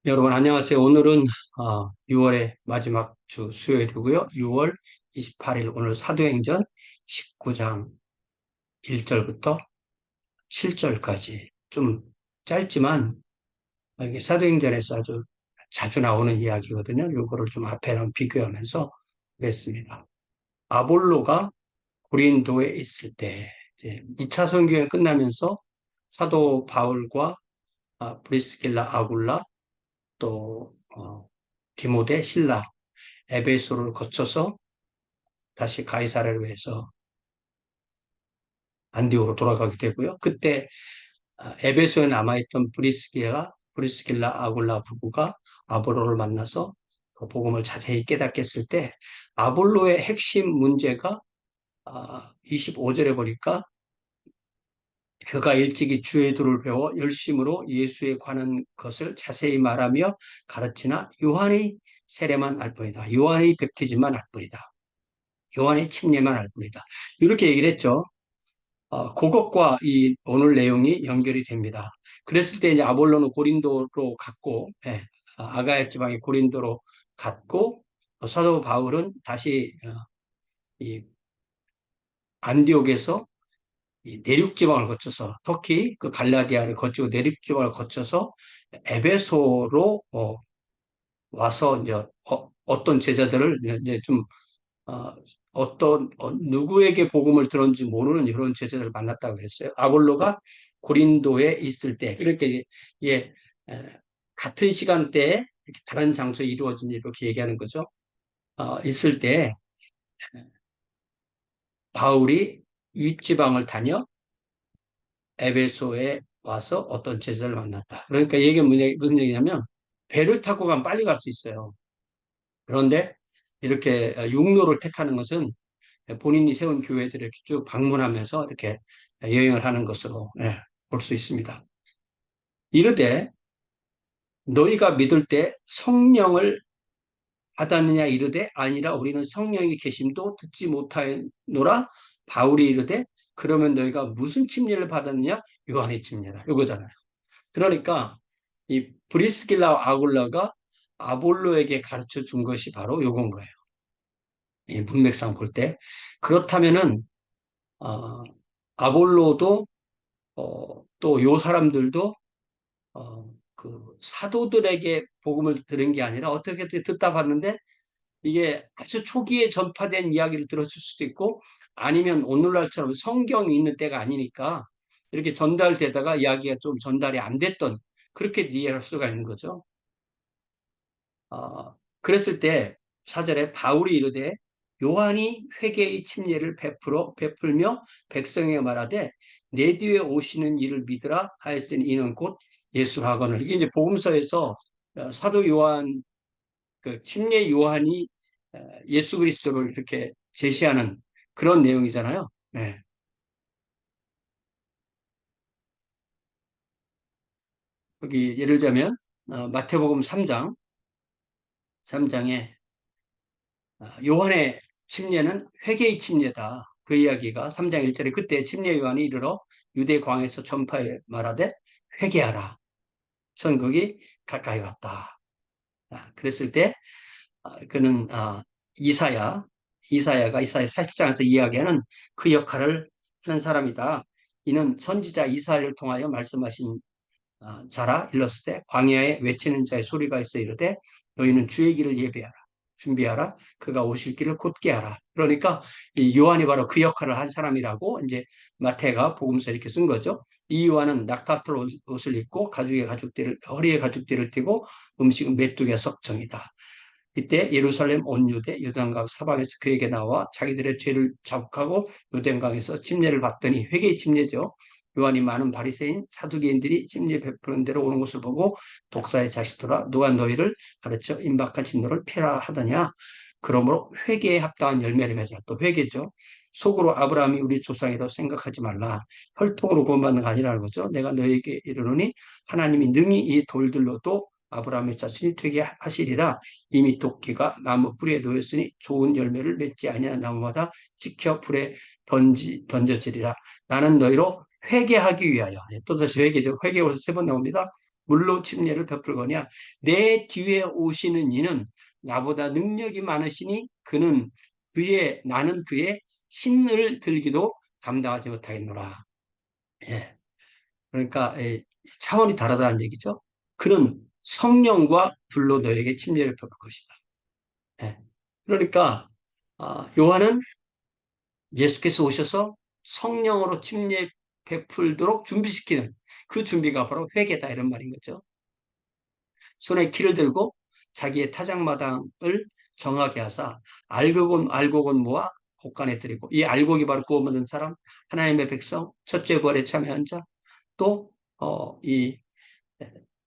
여러분 안녕하세요. 오늘은 6월의 마지막 주 수요일이고요. 6월 28일 오늘 사도행전 19장 1절부터 7절까지 좀 짧지만 이게 사도행전에서 아주 자주 나오는 이야기거든요. 이거를 좀 앞에랑 비교하면서 그랬습니다. 아볼로가 고린도에 있을 때 이제 2차 선교행 끝나면서 사도 바울과 브리스길라, 아굴라 또 디모데, 신라, 에베소를 거쳐서 다시 가이사랴로 해서 안디오로 돌아가게 되고요. 그때 에베소에 남아있던 브리스길라 아굴라 부부가 아볼로를 만나서 그 복음을 자세히 깨닫겠을 때 아볼로의 핵심 문제가 25절에 보니까 그가 일찍이 주의 도를 배워 열심으로 예수에 관한 것을 자세히 말하며 가르치나 요한의 세례만 알 뿐이다. 요한의 백티즘만 알 뿐이다. 요한의 침례만 알 뿐이다. 이렇게 얘기를 했죠. 그것과 이 오늘 내용이 연결이 됩니다. 그랬을 때 이제 아볼로는 고린도로 갔고, 예, 아가야 지방의 고린도로 갔고, 사도 바울은 다시 이 안디옥에서 이 내륙 지방을 거쳐서 터키 그 갈라디아를 거치고 내륙 지방을 거쳐서 에베소로 와서 이제 어떤 제자들을 이제 좀 누구에게 복음을 들었는지 모르는 이런 제자들을 만났다고 했어요. 아볼로가 고린도에 있을 때, 그렇게, 예, 에, 같은 시간대에 이렇게 다른 장소에 이루어진 일 이렇게 얘기하는 거죠. 있을 때, 바울이 윗지방을 다녀 에베소에 와서 어떤 제자를 만났다. 그러니까 이게 무슨 얘기냐면, 배를 타고 가면 빨리 갈 수 있어요. 그런데 이렇게 육로를 택하는 것은 본인이 세운 교회들을 이렇게 쭉 방문하면서 이렇게 여행을 하는 것으로 볼 수 있습니다. 이르되 너희가 믿을 때 성령을 받았느냐 이르되 아니라 우리는 성령이 계심도 듣지 못하노라. 바울이 이르되 그러면 너희가 무슨 침례를 받았느냐? 요한의 침례다. 이거잖아요. 그러니까 이 브리스길라 아굴라가 아볼로에게 가르쳐 준 것이 바로 요건 거예요. 이 문맥상 볼 때. 그렇다면은 어, 아볼로도 또 요 사람들도 그 사도들에게 복음을 들은 게 아니라 어떻게 듣다 봤는데 이게 아주 초기에 전파된 이야기를 들었을 수도 있고 아니면 오늘날처럼 성경이 있는 때가 아니니까 이렇게 전달되다가 이야기가 좀 전달이 안 됐던 그렇게 이해할 수가 있는 거죠. 그랬을 때 사절에 바울이 이르되 요한이 회개의 침례를 베풀며 백성에게 말하되 내 뒤에 오시는 이를 믿으라 하였으니 이는 곧 예수 하거늘. 이게 이제 복음서에서 사도 요한 그 침례 요한이 예수 그리스도를 이렇게 제시하는 그런 내용이잖아요. 네. 여기 예를 들자면 마태복음 3장에 요한의 침례는 회개의 침례다. 그 이야기가 3장 1절에 그때 침례 요한이 이르러 유대 광에서 전파해 말하되 회개하라. 선국이 가까이 왔다. 그랬을 때 그는 이사야가 이사야 40장에서 이야기하는 그 역할을 하는 사람이다. 이는 선지자 이사야를 통하여 말씀하신 자라 일렀을 때 광야에 외치는 자의 소리가 있어 이르되 너희는 주의 길을 예배하라. 준비하라. 그가 오실 길을 곧게 하라. 그러니까 이 요한이 바로 그 역할을 한 사람이라고 이제 마태가 복음서 이렇게 쓴 거죠. 이 요한은 낙타털 옷을 입고 허리에 가죽띠를 띠고 음식은 메뚜기와 석정이다. 이때 예루살렘 온 유대 요단강 사방에서 그에게 나와 자기들의 죄를 자복하고 요단강에서 침례를 받더니 회개의 침례죠. 요한이 많은 바리새인 사두개인들이 침례 베푸는 대로 오는 것을 보고 독사의 자식들아 누가 너희를 가르쳐 임박한 진노를 피하라 하더냐. 그러므로 회개에 합당한 열매를 맺으라. 또 회개죠. 속으로 아브라함이 우리 조상이라고 생각하지 말라. 혈통으로 구원받는 거 아니라는 거죠. 내가 너에게 이르노니 하나님이 능히 이 돌들로도 아브라함의 자손이 되게 하시리라. 이미 도끼가 나무 뿌리에 놓였으니 좋은 열매를 맺지 아니하는 나무마다 찍혀 불에 던져지리라. 나는 너희로 회개하기 위하여. 또다시 회개죠. 회개에서 3번 나옵니다. 물로 침례를 베풀거냐. 내 뒤에 오시는 이는 나보다 능력이 많으시니 나는 그의 신을 들기도 감당하지 못하겠노라. 예. 그러니까 차원이 다르다는 얘기죠. 그는 성령과 불로 너에게 침례를 베풀 것이다. 예. 그러니까 요한은 예수께서 오셔서 성령으로 침례 베풀도록 준비시키는 그 준비가 바로 회개다 이런 말인 거죠. 손에 키를 들고 자기의 타작마당을 정하게 하사 알곡은 모아 곡간에 들이고, 이 알곡이 바로 구원 받은 사람, 하나님의 백성, 첫째 부활에 참여한 자, 이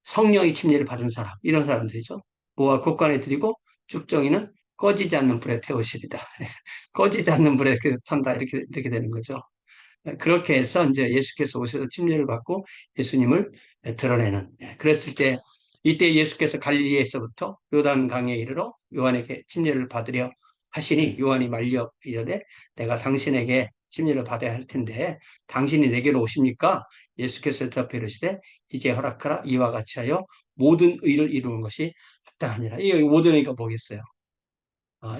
성령의 침례를 받은 사람, 이런 사람들이죠. 모아 곡간에 들이고 쭉정이는 꺼지지 않는 불에 태우시리다. 꺼지지 않는 불에 탄다 이렇게 되는 거죠. 그렇게 해서 이제 예수께서 오셔서 침례를 받고 예수님을 드러내는. 그랬을 때 이때 예수께서 갈릴리에서부터 요단강에 이르러 요한에게 침례를 받으려 하시니 요한이 말려 이르되 내가 당신에게 침례를 받아야 할 텐데 당신이 내게로 오십니까? 예수께서 대답해 이르시되 이제 허락하라 이와 같이 하여 모든 의를 이루는 것이 합당하니라. 이 모든 의가 뭐겠어요?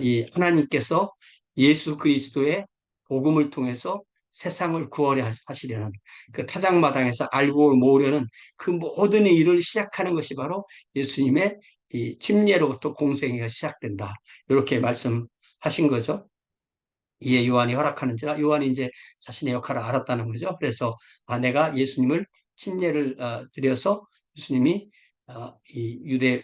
이 하나님께서 예수 그리스도의 복음을 통해서 세상을 구원해 하시려는 그 타작마당에서 알고 모으려는 그 모든 일을 시작하는 것이 바로 예수님의 이 침례로부터 공생애가 시작된다. 이렇게 말씀하신 거죠. 이에 요한이 허락하는지라 요한이 이제 자신의 역할을 알았다는 거죠. 그래서 내가 예수님을 침례를 드려서 예수님이 이 유대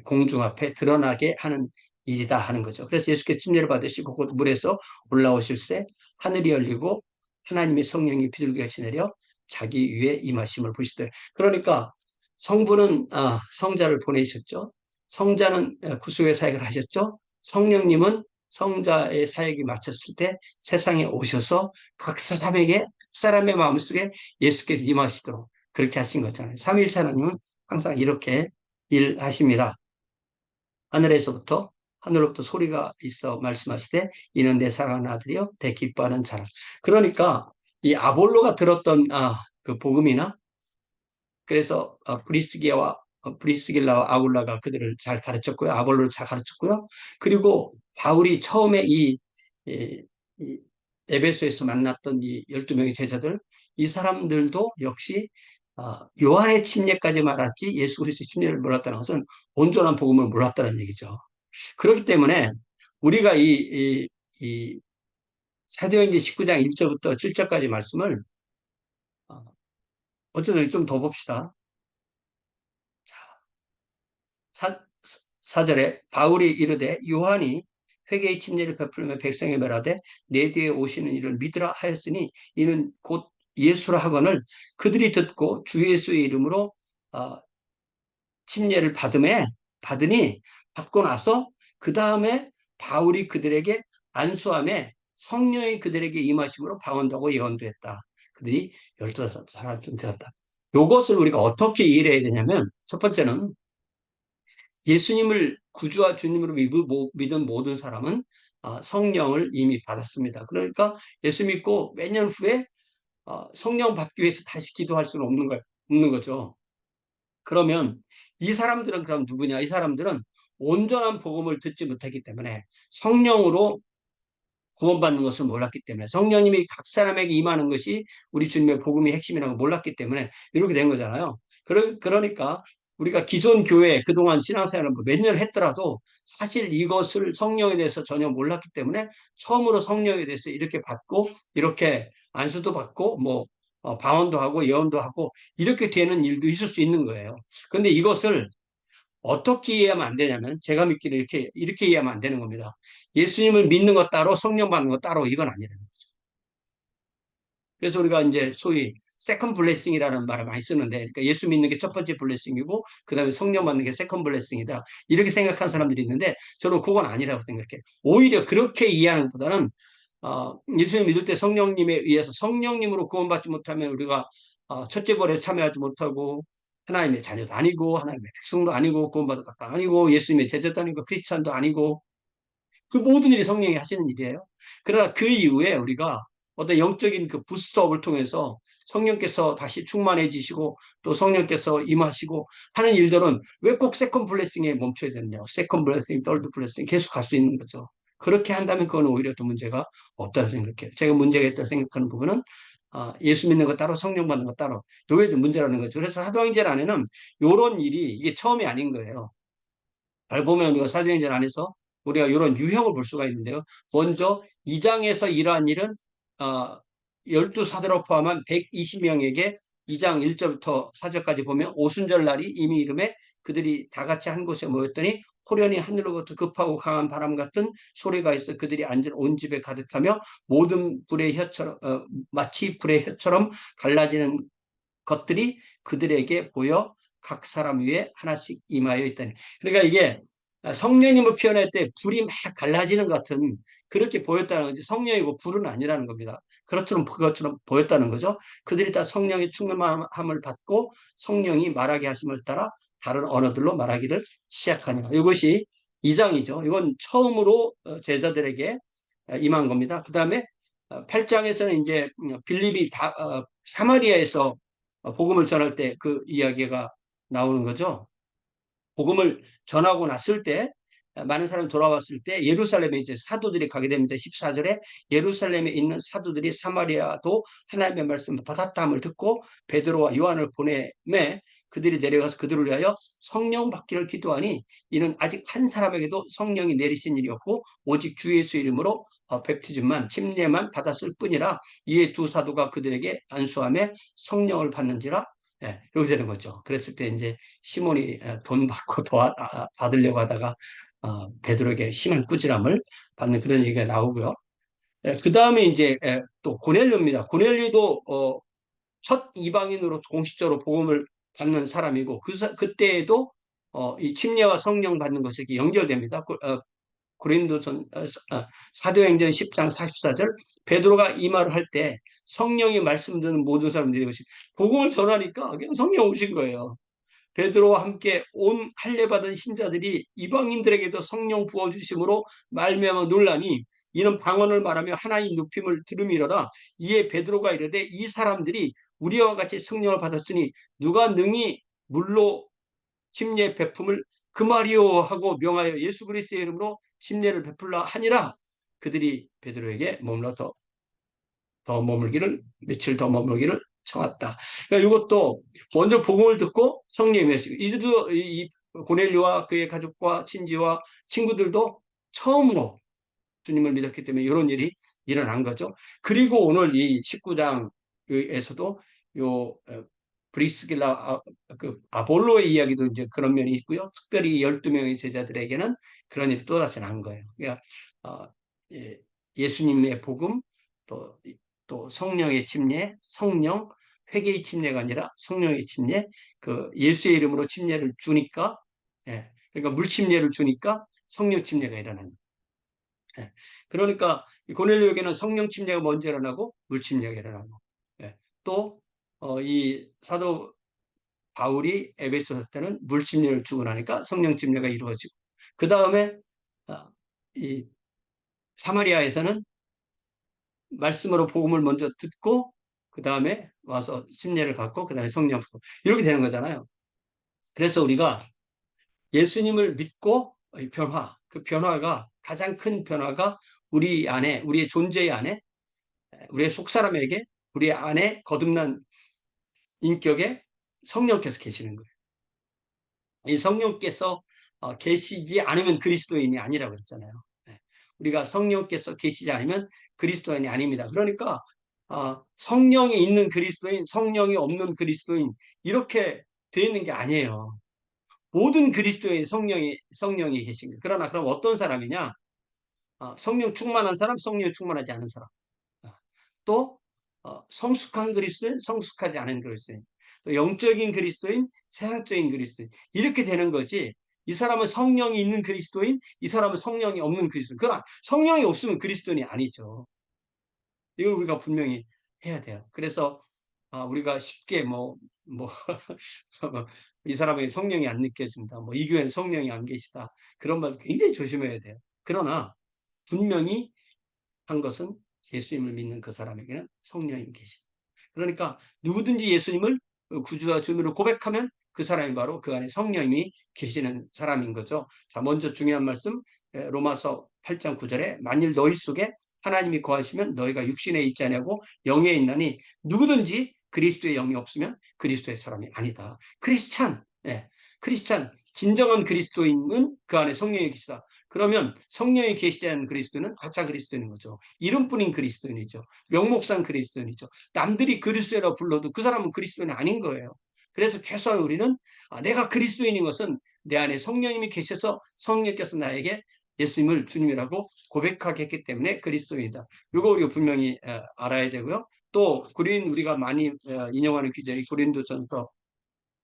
공중 앞에 드러나게 하는 일이다 하는 거죠. 그래서 예수께서 침례를 받으시고 곧 물에서 올라오실새 하늘이 열리고 하나님의 성령이 비둘기같이 내려 자기 위에 임하심을 보시되 그러니까 성부는 성자를 보내셨죠. 성자는 구속의 사역을 하셨죠. 성령님은 성자의 사역이 마쳤을 때 세상에 오셔서 각 사람의 마음속에 예수께서 임하시도록 그렇게 하신 거잖아요. 삼위일체 하나님은 항상 이렇게 일하십니다. 하늘로부터 소리가 있어 말씀하시되 이는 내 사랑하는 아들이요 내 기뻐하는 자라. 그러니까 이 아볼로가 들었던 그 복음이나 그래서 브리스길라와 아굴라가 그들을 잘 가르쳤고요. 아볼로를 잘 가르쳤고요. 그리고 바울이 처음에 이 에베소에서 만났던 이 12명의 제자들 이 사람들도 역시 요한의 침례까지 말았지 예수 그리스도의 침례를 몰랐다는 것은 온전한 복음을 몰랐다는 얘기죠. 그렇기 때문에 우리가 이 사도행전 19장 1절부터 7절까지 말씀을 어쨌든 좀 더 봅시다. 사절에 바울이 이르되 요한이 회개의 침례를 베풀며 백성에 말하되 내 뒤에 오시는 이를 믿으라 하였으니 이는 곧 예수라 하거늘 그들이 듣고 주 예수의 이름으로 침례를 받고 나서 그 다음에 바울이 그들에게 안수함에 성령이 그들에게 임하심으로 방언하고 예언도 했다. 그들이 12사람쯤 되었다. 이것을 우리가 어떻게 이해해야 되냐면 첫 번째는 예수님을 구주와 주님으로 믿은 모든 사람은 성령을 이미 받았습니다. 그러니까 예수 믿고 몇 년 후에 성령 받기 위해서 다시 기도할 수는 없는 거죠. 그러면 이 사람들은 그럼 누구냐? 이 사람들은 온전한 복음을 듣지 못했기 때문에 성령으로 구원받는 것을 몰랐기 때문에 성령님이 각 사람에게 임하는 것이 우리 주님의 복음의 핵심이라고 몰랐기 때문에 이렇게 된 거잖아요. 그러니까 우리가 기존 교회 그동안 신앙생활을 몇 년을 했더라도 사실 이것을 성령에 대해서 전혀 몰랐기 때문에 처음으로 성령에 대해서 이렇게 받고 이렇게 안수도 받고 방언도 하고 예언도 하고 이렇게 되는 일도 있을 수 있는 거예요. 그런데 이것을 어떻게 이해하면 안 되냐면 제가 믿기를 이렇게 이해하면 안 되는 겁니다. 예수님을 믿는 것 따로 성령 받는 것 따로 이건 아니라는 거죠. 그래서 우리가 이제 소위 세컨 블레싱이라는 말을 많이 쓰는데 그러니까 예수 믿는 게 첫 번째 블레싱이고 그다음에 성령 받는 게 세컨 블레싱이다. 이렇게 생각하는 사람들이 있는데 저는 그건 아니라고 생각해요. 오히려 그렇게 이해하는 것보다는 예수님 믿을 때 성령님에 의해서 성령님으로 구원받지 못하면 우리가 첫째 벌에 참여하지 못하고 하나님의 자녀도 아니고 하나님의 백성도 아니고 구원받을 것도 아니고 예수님의 제자도 아니고 크리스찬도 아니고 그 모든 일이 성령이 하시는 일이에요. 그러나 그 이후에 우리가 어떤 영적인 그 부스트업을 통해서 성령께서 다시 충만해지시고 또 성령께서 임하시고 하는 일들은 왜 꼭 세컨 블레싱에 멈춰야 되느냐. 세컨 블레싱, 덜드 블레싱 계속 갈 수 있는 거죠. 그렇게 한다면 그건 오히려 또 문제가 없다고 생각해요. 제가 문제가 있다고 생각하는 부분은 예수 믿는 것 따로 성령 받는 것 따로 이게 좀 문제라는 거죠. 그래서 사도행전 안에는 이런 일이 이게 처음이 아닌 거예요. 잘 보면 우리가 사도행전 안에서 우리가 이런 유형을 볼 수가 있는데요. 먼저 2장에서 이러한 일은 어, 12사도로 포함한 120명에게 2장 1절부터 4절까지 보면 오순절 날이 이미 이름에 그들이 다 같이 한 곳에 모였더니 호련히 하늘로부터 급하고 강한 바람 같은 소리가 있어 그들이 앉은 온 집에 가득하며 모든 불의 혀처럼 마치 불의 혀처럼 갈라지는 것들이 그들에게 보여 각 사람 위에 하나씩 임하여 있다니. 그러니까 이게 성령님을 표현할 때 불이 막 갈라지는 것 같은 그렇게 보였다는 거지. 성령이고 불은 아니라는 겁니다. 그것처럼 보였다는 거죠. 그들이 다 성령의 충만함을 받고 성령이 말하게 하심을 따라 다른 언어들로 말하기를 시작하니라. 이것이 2장이죠. 이건 처음으로 제자들에게 임한 겁니다. 그 다음에 8장에서는 이제 빌립이 사마리아에서 복음을 전할 때 그 이야기가 나오는 거죠. 복음을 전하고 났을 때 많은 사람이 돌아왔을 때 예루살렘에 이제 사도들이 가게 됩니다. 14절에 예루살렘에 있는 사도들이 사마리아도 하나님의 말씀을 받았다함을 듣고 베드로와 요한을 보내매 그들이 내려가서 그들을 위하여 성령 받기를 기도하니 이는 아직 한 사람에게도 성령이 내리신 일이 없고 오직 주 예수 이름으로 백티즘만 침례만 받았을 뿐이라 이에 두 사도가 그들에게 안수함에 성령을 받는지라. 예, 이렇게 되는 거죠. 그랬을 때 이제 시몬이 돈 받고 받으려고 하다가 베드로에게 심한 꾸지람을 받는 그런 얘기가 나오고요. 그 다음에 이제 또 고넬료입니다. 고넬료도 첫 이방인으로 공식적으로 복음을 받는 사람이고 그때에도 이 침례와 성령 받는 것이 연결됩니다. 고린도전 사도행전 10장 44절 베드로가 이 말을 할 때 성령이 말씀 듣는 모든 사람들이 오시 복음을 전하니까 그냥 성령 오신 거예요. 베드로와 함께 온 할례 받은 신자들이 이방인들에게도 성령 부어 주심으로 말미암아 놀라니 이는 방언을 말하며 하나님 높임을 들음이로라. 이에 베드로가 이르되 이 사람들이 우리와 같이 성령을 받았으니 누가 능히 물로 침례 베품을 그 말이요 하고 명하여 예수 그리스도의 이름으로 침례를 베풀라 하니라. 그들이 베드로에게 머물러 더 머물기를 며칠 더 머물기를 청했다. 그러니까 이것도 먼저 복음을 듣고 성령이 임하시고 이들도 이 고넬료와 그의 가족과 친지와 친구들도 처음으로 주님을 믿었기 때문에 이런 일이 일어난 거죠. 그리고 오늘 이 19장에서도 요 브리스길라 그 아볼로의 이야기도 이제 그런 면이 있고요. 특별히 12명의 제자들에게는 그런 일이 또다시 난 거예요. 그러니까 어, 예수님의 복음 또, 또 성령의 침례, 성령 회개의 침례가 아니라 성령의 침례, 그 예수의 이름으로 침례를 주니까 그러니까 물 침례를 주니까 성령 침례가 일어나는 거예요. 그러니까 고넬료에게는 성령 침례가 먼저 일어나고 물 침례가 일어나고 또 이 사도 바울이 에베소서 때는 물 침례를 주고 나니까 성령 침례가 이루어지고 그 다음에 이 사마리아에서는 말씀으로 복음을 먼저 듣고 그 다음에 와서 침례를 받고 그 다음에 성령 받고 이렇게 되는 거잖아요. 그래서 우리가 예수님을 믿고 변화, 그 변화가 가장 큰 변화가 우리 안에 우리의 존재 안에 우리의 속사람에게 우리 안에 거듭난 인격에 성령께서 계시는 거예요. 이 성령께서 계시지 않으면 그리스도인이 아니라고 그랬잖아요. 우리가 성령께서 계시지 않으면 그리스도인이 아닙니다. 그러니까 성령이 있는 그리스도인, 성령이 없는 그리스도인 이렇게 되어 있는 게 아니에요. 모든 그리스도인 성령이 계신 거예요. 그러나 그럼 어떤 사람이냐? 성령 충만한 사람, 성령 충만하지 않은 사람. 또 성숙한 그리스도인, 성숙하지 않은 그리스도인. 또 영적인 그리스도인, 세상적인 그리스도인. 이렇게 되는 거지. 이 사람은 성령이 있는 그리스도인, 이 사람은 성령이 없는 그리스도인. 그러나 성령이 없으면 그리스도인이 아니죠. 이걸 우리가 분명히 해야 돼요. 그래서 우리가 쉽게 이 사람에게 성령이 안 느껴진다. 이 교회는 성령이 안 계시다. 그런 말 굉장히 조심해야 돼요. 그러나 분명히 한 것은 예수님을 믿는 그 사람에게는 성령이 계십니다. 그러니까 누구든지 예수님을 구주와 주님으로 고백하면 그 사람이 바로 그 안에 성령이 계시는 사람인 거죠. 자, 먼저 중요한 말씀, 로마서 8장 9절에 만일 너희 속에 하나님이 거하시면 너희가 육신에 있지 아니하고 영에 있나니 누구든지 그리스도의 영이 없으면 그리스도의 사람이 아니다. 크리스찬, 예, 크리스찬, 진정한 그리스도인은 그 안에 성령이 계시다. 그러면 성령이 계시지 않은 그리스도는 가짜 그리스도인 거죠. 이름뿐인 그리스도인이죠. 명목상 그리스도인이죠. 남들이 그리스도라고 불러도 그 사람은 그리스도인이 아닌 거예요. 그래서 최소한 우리는 내가 그리스도인인 것은 내 안에 성령님이 계셔서 성령께서 나에게 예수님을 주님이라고 고백하게 했기 때문에 그리스도인이다. 이거 우리가 분명히 알아야 되고요. 또 우리가 많이 인용하는 구절이 고린도전서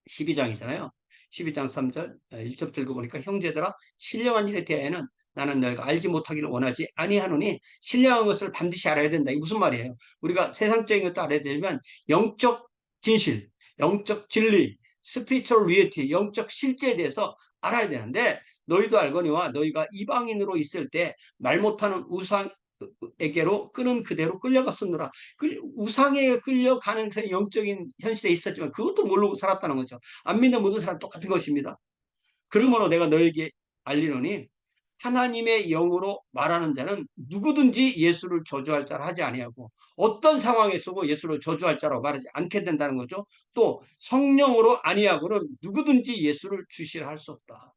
12장이잖아요. 12장 3절 1절 들고 보니까 형제들아 신령한 일에 대하여는 나는 너희가 알지 못하기를 원하지 아니하노니 신령한 것을 반드시 알아야 된다. 이게 무슨 말이에요? 우리가 세상적인 것도 알아야 되지만 영적 진실, 영적 진리, 스피리추얼 리얼티, 영적 실제에 대해서 알아야 되는데 너희도 알거니와 너희가 이방인으로 있을 때 말 못하는 우상에게로 끄는 그대로 끌려갔었느라. 우상에 끌려가는 그 영적인 현실에 있었지만 그것도 모르고 살았다는 거죠. 안 믿는 모든 사람 똑같은 것입니다. 그러므로 내가 너에게 알리노니 하나님의 영으로 말하는 자는 누구든지 예수를 저주할 자라 하지 아니하고 어떤 상황에서도 예수를 저주할 자라고 말하지 않게 된다는 거죠. 또 성령으로 아니하고는 누구든지 예수를 주시라 할 수 없다.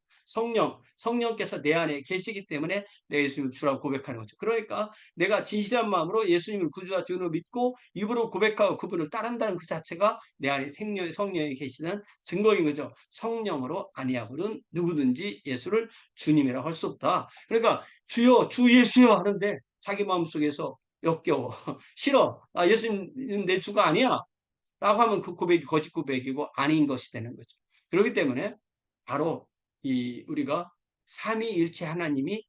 성령께서 내 안에 계시기 때문에 내 예수님을 주라고 고백하는 거죠. 그러니까 내가 진실한 마음으로 예수님을 구주와 주로 믿고 입으로 고백하고 그분을 따른다는 그 자체가 내 안에 성령이 계시는 증거인 거죠. 성령으로 아니하고는 누구든지 예수를 주님이라고 할 수 없다. 그러니까 주여 주 예수여 하는데 자기 마음속에서 역겨워 싫어 예수님 내 주가 아니야 라고 하면 그 고백이 거짓 고백이고 아닌 것이 되는 거죠. 그렇기 때문에 바로 우리가 삼위일체 하나님이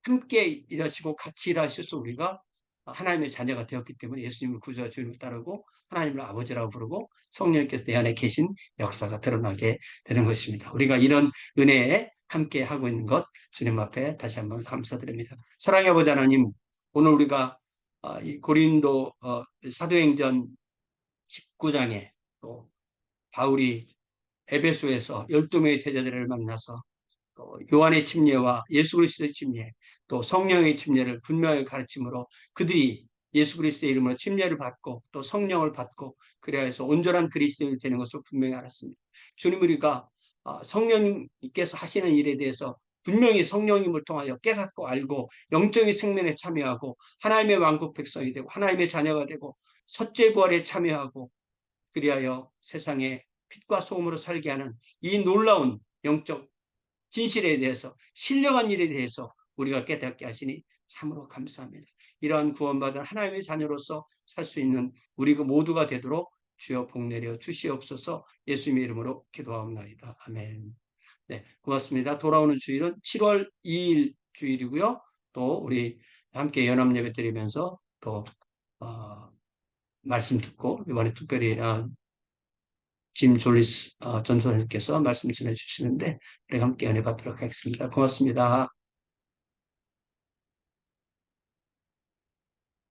함께 일하시고 같이 일하셔서 우리가 하나님의 자녀가 되었기 때문에 예수님을 구주와 주님을 따르고 하나님을 아버지라고 부르고 성령께서 내 안에 계신 역사가 드러나게 되는 것입니다. 우리가 이런 은혜에 함께 하고 있는 것 주님 앞에 다시 한번 감사드립니다. 사랑의 아버지 하나님, 오늘 우리가 이 고린도 사도행전 19장에 또 바울이 에베소에서 12명의 제자들을 만나서 요한의 침례와 예수 그리스도의 침례, 또 성령의 침례를 분명하게 가르침으로 그들이 예수 그리스도의 이름으로 침례를 받고 또 성령을 받고 그래야 해서 온전한 그리스도인이 되는 것을 분명히 알았습니다. 주님, 우리가 성령님께서 하시는 일에 대해서 분명히 성령님을 통하여 깨닫고 알고 영적인 생명에 참여하고 하나님의 왕국 백성이 되고 하나님의 자녀가 되고 첫째 부활에 참여하고 그리하여 세상에 빛과 소금으로 살게 하는 이 놀라운 영적 진실에 대해서 신령한 일에 대해서 우리가 깨닫게 하시니 참으로 감사합니다. 이러한 구원받은 하나님의 자녀로서 살 수 있는 우리 모두가 되도록 주여 복내려 주시옵소서. 예수님의 이름으로 기도하옵나이다. 아멘. 네, 고맙습니다. 돌아오는 주일은 7월 2일 주일이고요. 또 우리 함께 연합 예배 드리면서 또 말씀 듣고 이번에 특별히 짐 졸리스 전도사님께서 말씀 전해주시는데 우리 함께 은혜 받도록 하겠습니다. 고맙습니다.